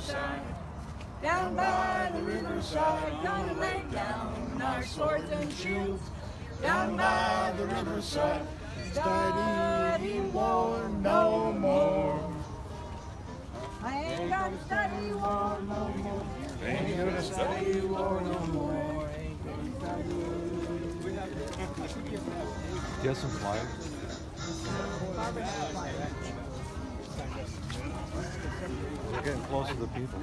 riverside. Down by the riverside, gonna lay down our swords and shields. Down by the riverside, study war no more. I ain't gonna study war no more. Ain't gonna study war no more. Ain't gonna study war. Do you have some flyers? We're getting close to the people.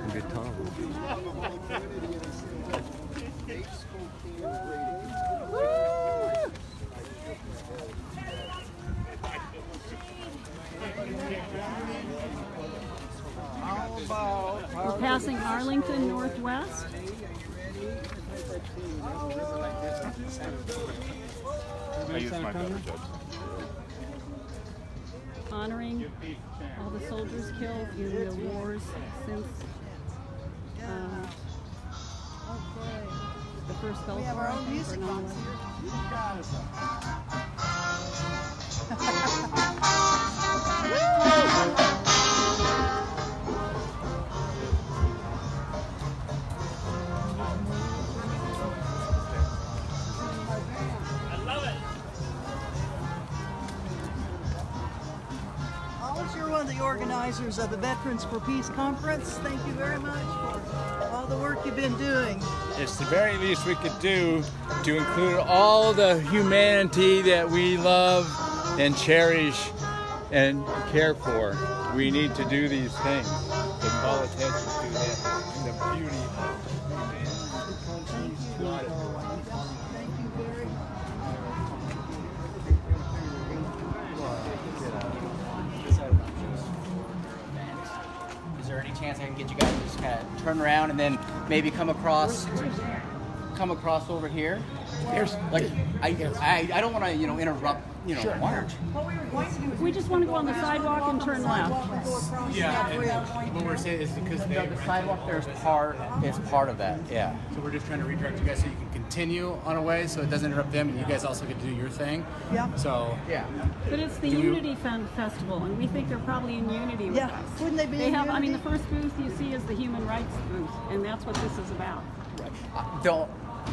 We get tons of people. We're passing Arlington Northwest. I use my better judgment. Honoring all the soldiers killed in the wars since the first Gulf War. We have our own music box You're one of the organizers of the Veterans for Peace Conference. Thank you very much for all the work you've been doing. It's the very least we could do to include all the humanity that we love and cherish and care for. We need to do these things. The call attention to that, the beauty of humanity. Thank you very much. Is there any chance I can get you guys to just kind of turn around and then maybe come across over here? There's like I don't want to interrupt March. What we were going to do is We just want to go on the sidewalk and turn left. Yeah, and what we're saying is because The sidewalk there is part of that. Yeah. so we're just trying to redirect you guys so you can continue on a way, so it doesn't interrupt them, and you guys also get to do your thing. Yeah. So Yeah. But it's the Unity Festival, and we think they're probably in unity with Yeah, us. wouldn't they be They in have. I mean, the unity? first booth you see is the human rights booth, and that's what this is about.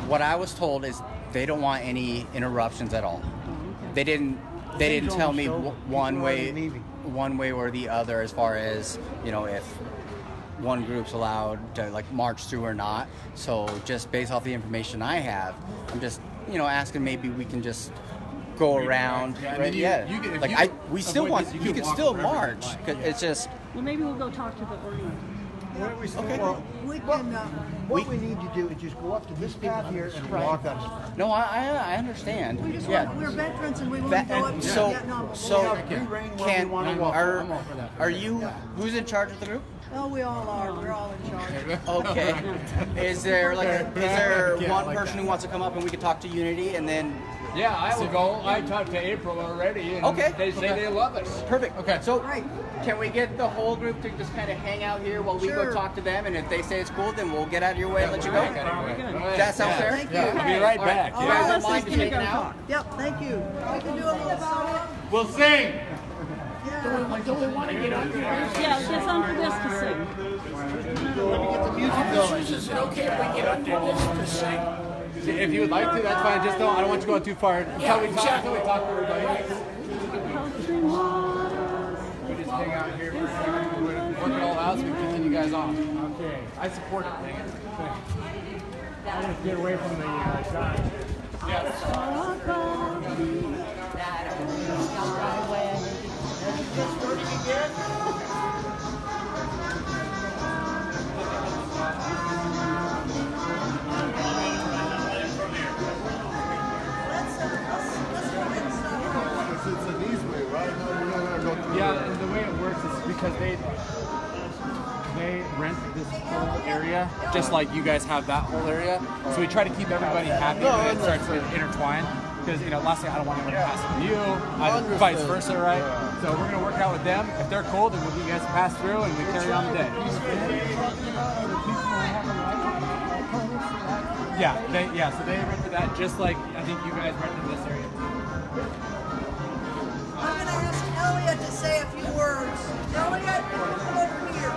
What I was told is they don't want any interruptions at all. They didn't tell me one way or the other as far as if one group's allowed to like march through or not. So just based off the information I have, I'm just asking maybe we can just go around. Yeah, and Right? then you can- if you We still avoid want this, you you can can walk still wherever you march. like. 'Cause it's just Well, maybe we'll go talk to the organizer. We can. What we need to do is just go up to this path here and walk up. no. I understand. We just Yeah. want, we're veterans and we want That- to go up and to so Vietnam. so Free reign where we can want to walk. are you who's in charge of the group? Oh, we all are. We're all in charge. Okay. Is there one person who wants to come up and we could talk to Unity and then? yeah, I will go. I talked to April already, and Okay. they say they love us. Perfect. Okay. So Right. can we get the whole group to just kind of hang out here while we Sure. go talk to them, and if they say it's cool, then we'll get out of your way and let you go. Okay. Does that sound fair? Thank you. I'll be right back. You Yeah. guys don't This mind is just gonna hanging go out? talk. Yep, thank you. We can do a little song. We'll sing. Yeah. Yeah, it's under this to sing. If you would like to, that's fine. Just don't. I don't want you going too far. Until we talk to everybody. We just hang out here. Work it all out so we can continue guys on. Okay. I support it. Dang it. I want to get away from the shine. It's an easy way, right? No, you're not gonna go through. Yeah, and the way it works is because they rent this whole area, just like you guys have that whole area. So we try to keep everybody happy when it starts to intertwine. Because last thing I don't want anyone to pass through you, vice versa, right? So we're gonna work out with them. If they're cool, then we'll get you guys to pass through and we carry on the day. Yeah, so they rented that just like I think you guys rented this area. I'm going to ask Elliot to say a few words. Elliot, come over here.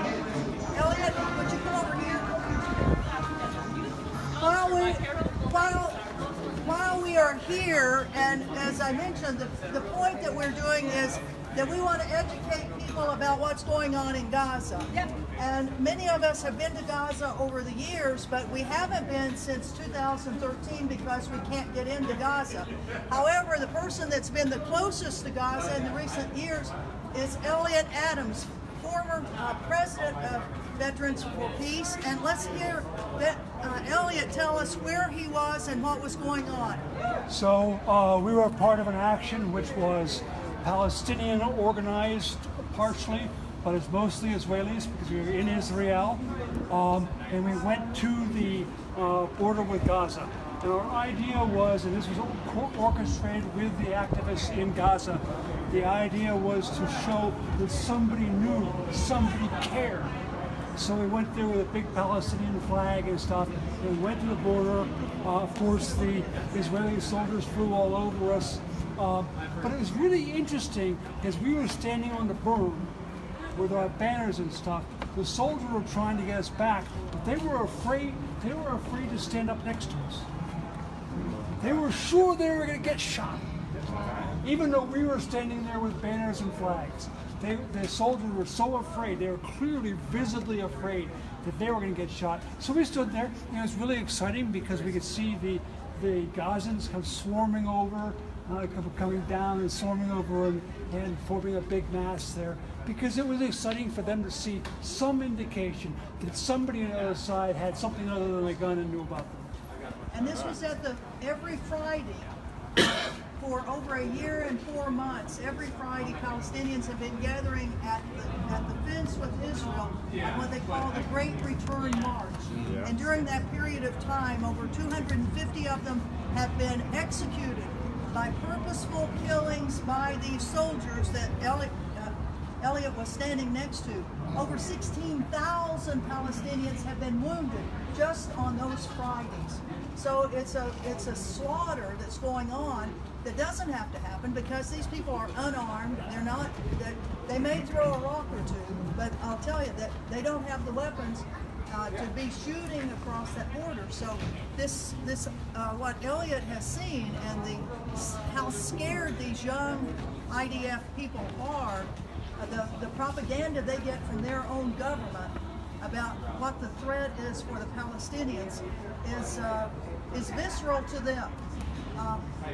I mentioned, the point that we're doing is that we want to educate people about what's going on in Gaza. Yep. And many of us have been to Gaza over the years, but we haven't been since 2013 because we can't get into Gaza. However, the person that's been the closest to Gaza in the recent years is Elliot Adams, former president of Veterans for Peace. And let's hear Elliot tell us where he was and what was going on. So we were part of an action which was Palestinian organized partially, but it's mostly Israelis because we were in Israel, and we went to the border with Gaza. And our idea was, and this was orchestrated with the activists in Gaza, the idea was to show that somebody knew, somebody cared. So we went there with a big Palestinian flag and stuff, and we went to the border. Of course, the Israeli soldiers flew all over us. But it was really interesting as we were standing on the berm with our banners and stuff. The soldiers were trying to get us back, but they were afraid. They were afraid to stand up next to us. They were sure they were going to get shot, even though we were standing there with banners and flags. The soldiers were so afraid. They were clearly, visibly afraid that they were going to get shot. So we stood there, and it was really exciting because we could see the Gazans come swarming over. Coming down and swarming over and forming a big mass there, because it was exciting for them to see some indication that somebody on the other side had something other than a gun and knew about them. And this was at every Friday for over a year and 4 months. Every Friday, Palestinians have been gathering at the fence with Israel on what they call the Great Return March. And during that period of time, over 250 of them have been executed by purposeful killings by these soldiers that Elliot was standing next to. Over 16,000 Palestinians have been wounded just on those Fridays. So it's a slaughter that's going on that doesn't have to happen because these people are unarmed. They may throw a rock or two, but I'll tell you that they don't have the weapons to be shooting across that border. So this what Elliot has seen and how scared these young IDF people are, the propaganda they get from their own government about what the threat is for the Palestinians is visceral to them.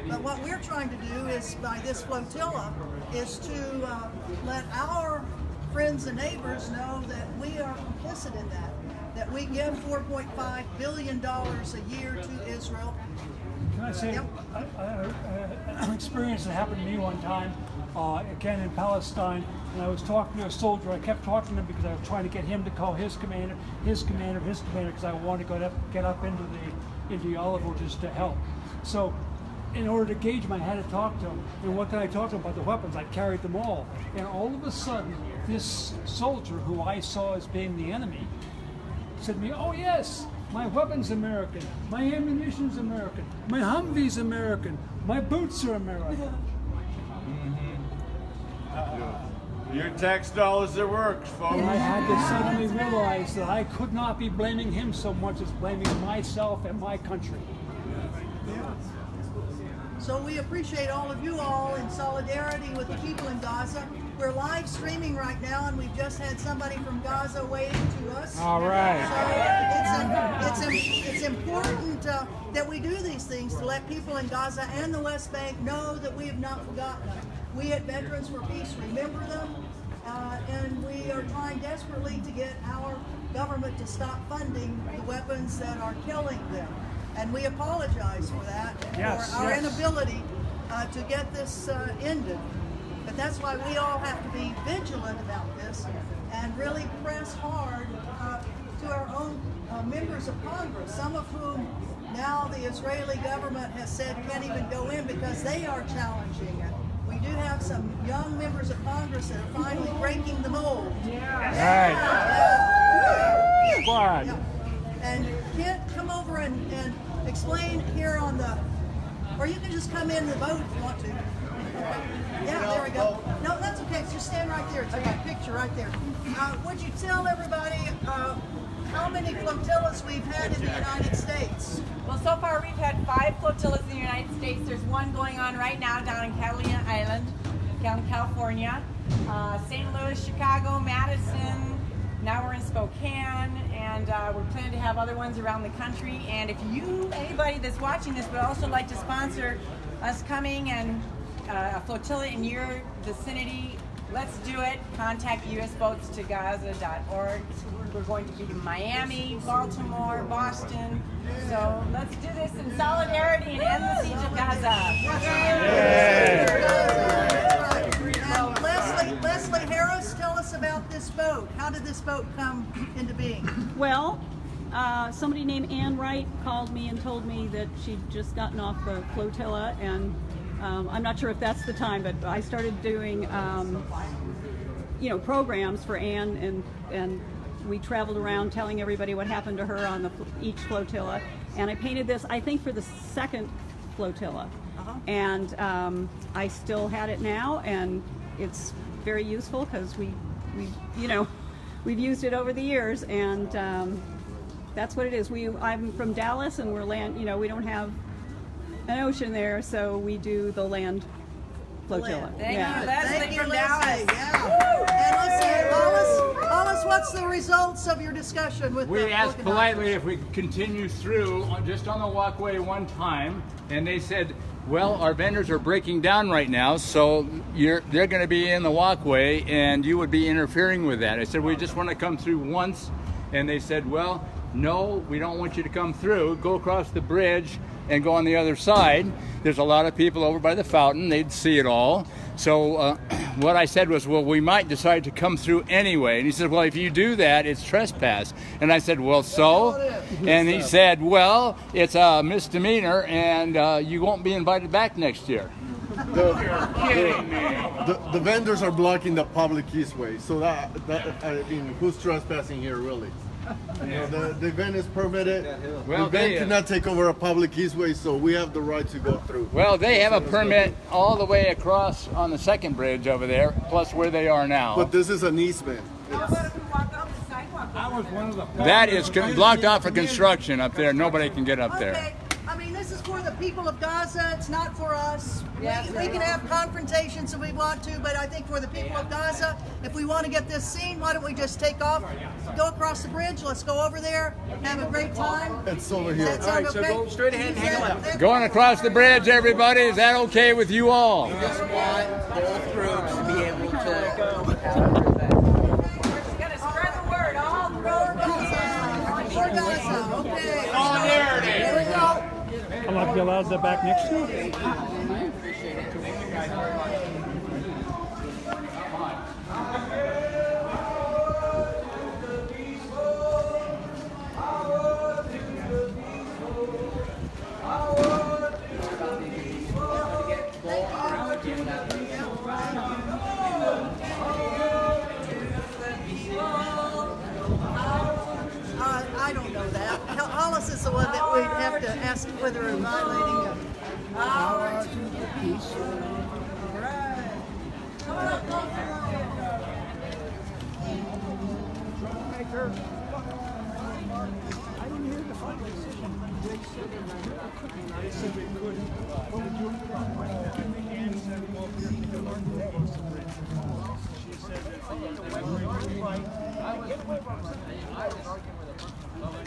But what we're trying to do is, by this flotilla, is to let our friends and neighbors know that we are complicit in that we give $4.5 billion a year to Israel. Can I say, an experience that happened to me one time, again in Palestine, and I was talking to a soldier. I kept talking to him because I was trying to get him to call his commander, because I wanted to get up into the olive orchards to help. So in order to gauge him, I had to talk to him. And what did I talk to him about? The weapons. I carried them all. And all of a sudden, this soldier, who I saw as being the enemy, said to me, "Oh yes, my weapon's American, my ammunition's American, my Humvee's American, my boots are American." Your tax dollars that works, folks. And I had to suddenly realize that I could not be blaming him so much as blaming myself and my country. So we appreciate all of you all in solidarity with the people in Gaza. We're live streaming right now, and we've just had somebody from Gaza wave to us. All right. So it's important that we do these things to let people in Gaza and the West Bank know that we have not forgotten them. We at Veterans for Peace remember them, and we are trying desperately to get our government to stop funding the weapons that are killing them. And we apologize for that, for our inability to get this ended. But that's why we all have to be vigilant about this and really press hard to our own members of Congress, some of whom now the Israeli government has said can't even go in because they are challenging it. We do have some young members of Congress that are finally breaking the mold. Squad. Yeah. And Kent, come over and explain here on or you can just come in the boat if you want to. Yeah, there we go. No, that's okay. Okay, just stand right there. Take a picture right there. Would you tell everybody how many flotillas we've had in the United States? Well, so far we've had 5 flotillas in the United States. There's one going on right now down in Catalina Island, down in California. St. Louis, Chicago, Madison. Now we're in Spokane, and we're planning to have other ones around the country. And if anybody that's watching this would also like to sponsor us coming and a flotilla in your vicinity, let's do it. Contact usboats2gaza.org. We're going to be in Miami, Baltimore, Boston. So let's do this in solidarity and end the siege of Gaza. Now, Leslie Harris, tell us about this boat. How did this boat come into being? Well, somebody named Ann Wright called me and told me that she'd just gotten off the flotilla, and I'm not sure if that's the time, but I started doing, programs for Ann, and we traveled around telling everybody what happened to her on each flotilla, and I painted this, I think, for the second flotilla, and I still had it now, and it's very useful because we've used it over the years, and that's what it is. I'm from Dallas, and we don't have an ocean there, so we do the land flotilla. Thank you, Leslie from Dallas. And let's see, Hollis, what's the results of your discussion with We the asked organizers? politely if we could continue through just on the walkway one time, and they said, well, our vendors are breaking down right now, so they're going to be in the walkway, and you would be interfering with that. I said, we just want to come through once, and they said, well, no, we don't want you to come through. Go across the bridge and go on the other side. There's a lot of people over by the fountain. They'd see it all. So what I said was, well, we might decide to come through anyway. And he said, well, if you do that, it's trespass. And I said, well, so? And he said, well, it's a misdemeanor, and you won't be invited back next year. The vendors are blocking the public eastway, so who's trespassing here really? The event is permitted. Well, the event cannot take over a public eastway, so we have the right to go through. Well, they have a permit all the way across on the second bridge over there, plus where they are now. But this is an easement. How about if we walk up the sidewalk? That is blocked off for construction up there. Nobody can get up there. Okay, I mean, this is for the people of Gaza. It's not for us. We can have confrontations if we want to, but I think for the people of Gaza, if we want to get this seen, why don't we just take off, go across the bridge, let's go over there, have a great time. It's over here. Does that sound okay? go straight ahead and hang a left. Going across the bridge, everybody, is that okay with you all? We just want both groups to be able to go. We're going to spread the word all through For Gaza, okay. I'd like to be allowed that back next to you. I don't know that. Hollis is the one that we have to ask whether we're violating the power to the peace. Right. Come on up, I didn't hear the final decision. They said they couldn't. But would you Ann said, well, we're going to go on the bridge. She said that the weather was right.